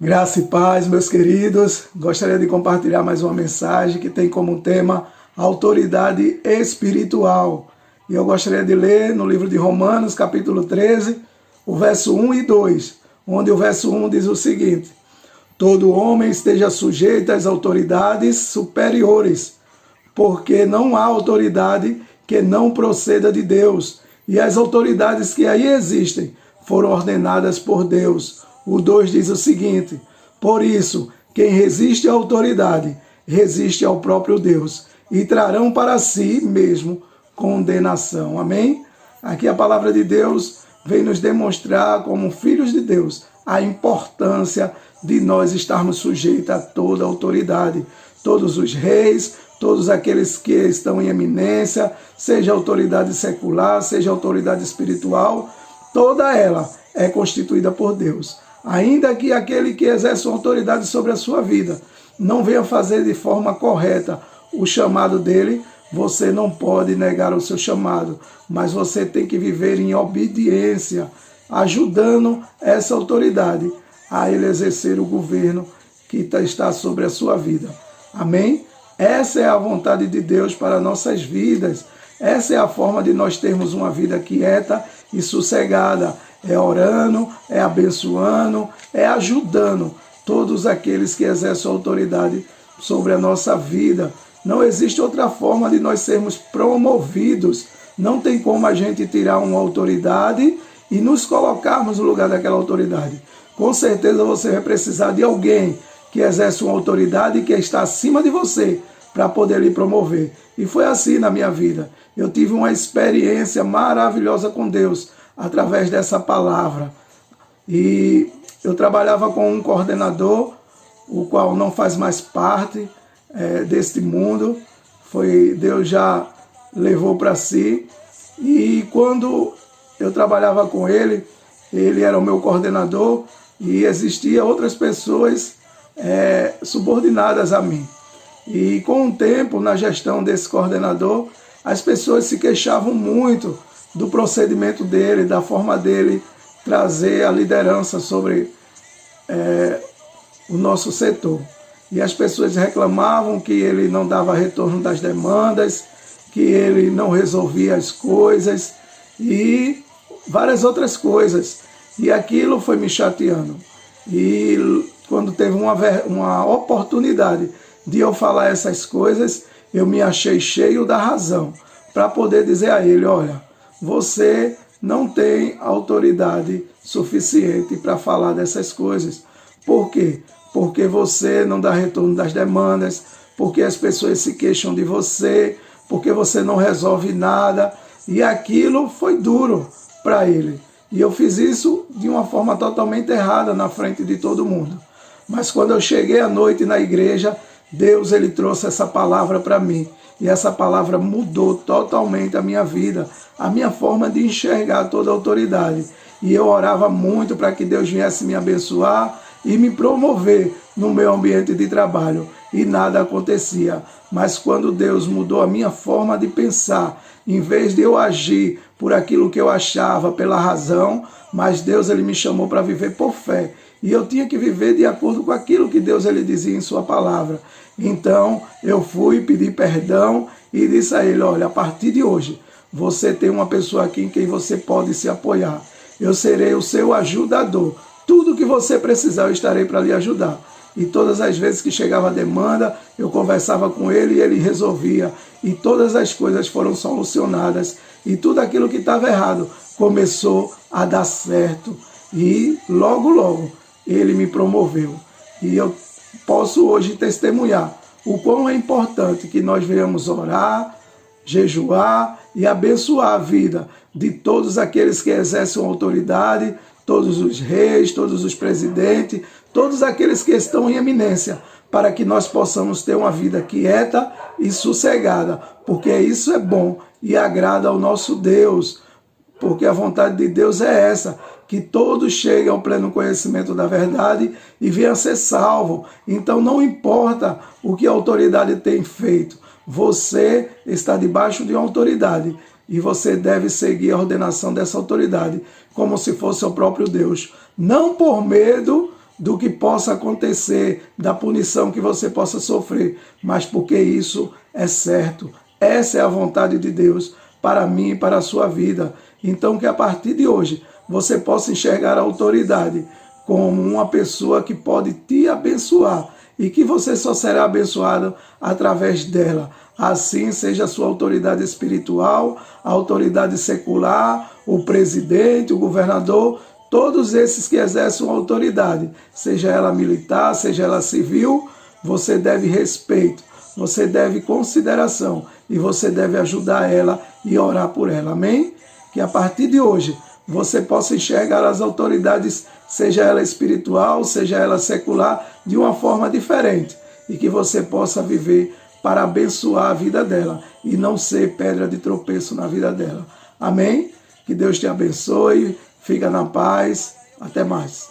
Graça e paz, meus queridos. Gostaria de compartilhar mais uma mensagem que tem como tema autoridade espiritual. E eu gostaria de ler no livro de Romanos, capítulo 13, o verso 1 e 2, onde o verso 1 diz o seguinte: todo homem esteja sujeito às autoridades superiores, porque não há autoridade que não proceda de Deus, e as autoridades que aí existem foram ordenadas por Deus. O 2 diz o seguinte: por isso, quem resiste à autoridade, resiste ao próprio Deus, e trarão para si mesmo condenação. Amém? Aqui a palavra de Deus vem nos demonstrar, como filhos de Deus, a importância de nós estarmos sujeitos a toda autoridade. Todos os reis, todos aqueles que estão em eminência, seja autoridade secular, seja autoridade espiritual, toda ela é constituída por Deus. Ainda que aquele que exerce uma autoridade sobre a sua vida não venha fazer de forma correta o chamado dele, você não pode negar o seu chamado, mas você tem que viver em obediência, ajudando essa autoridade a ele exercer o governo que está sobre a sua vida. Amém? Essa é a vontade de Deus para nossas vidas. Essa é a forma de nós termos uma vida quieta e sossegada. É orando, é abençoando, é ajudando todos aqueles que exercem autoridade sobre a nossa vida. Não existe outra forma de nós sermos promovidos. Não tem como a gente tirar uma autoridade e nos colocarmos no lugar daquela autoridade. Com certeza você vai precisar de alguém que exerce uma autoridade e que está acima de você para poder lhe promover. E foi assim na minha vida. Eu tive uma experiência maravilhosa com Deus através dessa palavra. E eu trabalhava com um coordenador, o qual não faz mais parte deste mundo. Deus já levou para si. E quando eu trabalhava com ele, ele era o meu coordenador e existiam outras pessoas subordinadas a mim. E com o tempo, na gestão desse coordenador, as pessoas se queixavam muito do procedimento dele, da forma dele trazer a liderança sobre o nosso setor. E as pessoas reclamavam que ele não dava retorno das demandas, que ele não resolvia as coisas e várias outras coisas. E aquilo foi me chateando. E quando teve uma oportunidade de eu falar essas coisas, eu me achei cheio da razão para poder dizer a ele: olha, você não tem autoridade suficiente para falar dessas coisas. Por quê? Porque você não dá retorno das demandas, porque as pessoas se queixam de você, porque você não resolve nada. E aquilo foi duro para ele. E eu fiz isso de uma forma totalmente errada na frente de todo mundo. Mas quando eu cheguei à noite na igreja, Deus ele trouxe essa palavra para mim. E essa palavra mudou totalmente a minha vida, a minha forma de enxergar toda a autoridade. E eu orava muito para que Deus viesse me abençoar e me promover no meu ambiente de trabalho. E nada acontecia. Mas quando Deus mudou a minha forma de pensar, em vez de eu agir por aquilo que eu achava, pela razão, mas Deus ele me chamou para viver por fé. E eu tinha que viver de acordo com aquilo que Deus ele dizia em sua palavra. Então eu fui pedir perdão e disse a ele: olha, a partir de hoje você tem uma pessoa aqui em quem você pode se apoiar. Eu serei o seu ajudador. Tudo que você precisar eu estarei para lhe ajudar. E todas as vezes que chegava a demanda, eu conversava com ele e ele resolvia. E todas as coisas foram solucionadas. E tudo aquilo que estava errado começou a dar certo. E logo, logo, ele me promoveu. E eu posso hoje testemunhar o quão é importante que nós venhamos orar, jejuar e abençoar a vida de todos aqueles que exercem autoridade, todos os reis, todos os presidentes, todos aqueles que estão em eminência, para que nós possamos ter uma vida quieta e sossegada, porque isso é bom e agrada ao nosso Deus, porque a vontade de Deus é essa, que todos cheguem ao pleno conhecimento da verdade e venham a ser salvos. Então não importa o que a autoridade tem feito, você está debaixo de uma autoridade e você deve seguir a ordenação dessa autoridade como se fosse o próprio Deus. Não por medo do que possa acontecer, da punição que você possa sofrer, mas porque isso é certo. Essa é a vontade de Deus para mim e para a sua vida. Então que a partir de hoje você possa enxergar a autoridade como uma pessoa que pode te abençoar e que você só será abençoado através dela. Assim seja a sua autoridade espiritual, a autoridade secular, o presidente, o governador, todos esses que exercem autoridade, seja ela militar, seja ela civil, você deve respeito, você deve consideração e você deve ajudar ela e orar por ela. Amém? Que a partir de hoje você possa enxergar as autoridades, seja ela espiritual, seja ela secular, de uma forma diferente e que você possa viver para abençoar a vida dela e não ser pedra de tropeço na vida dela. Amém? Que Deus te abençoe, fica na paz, até mais.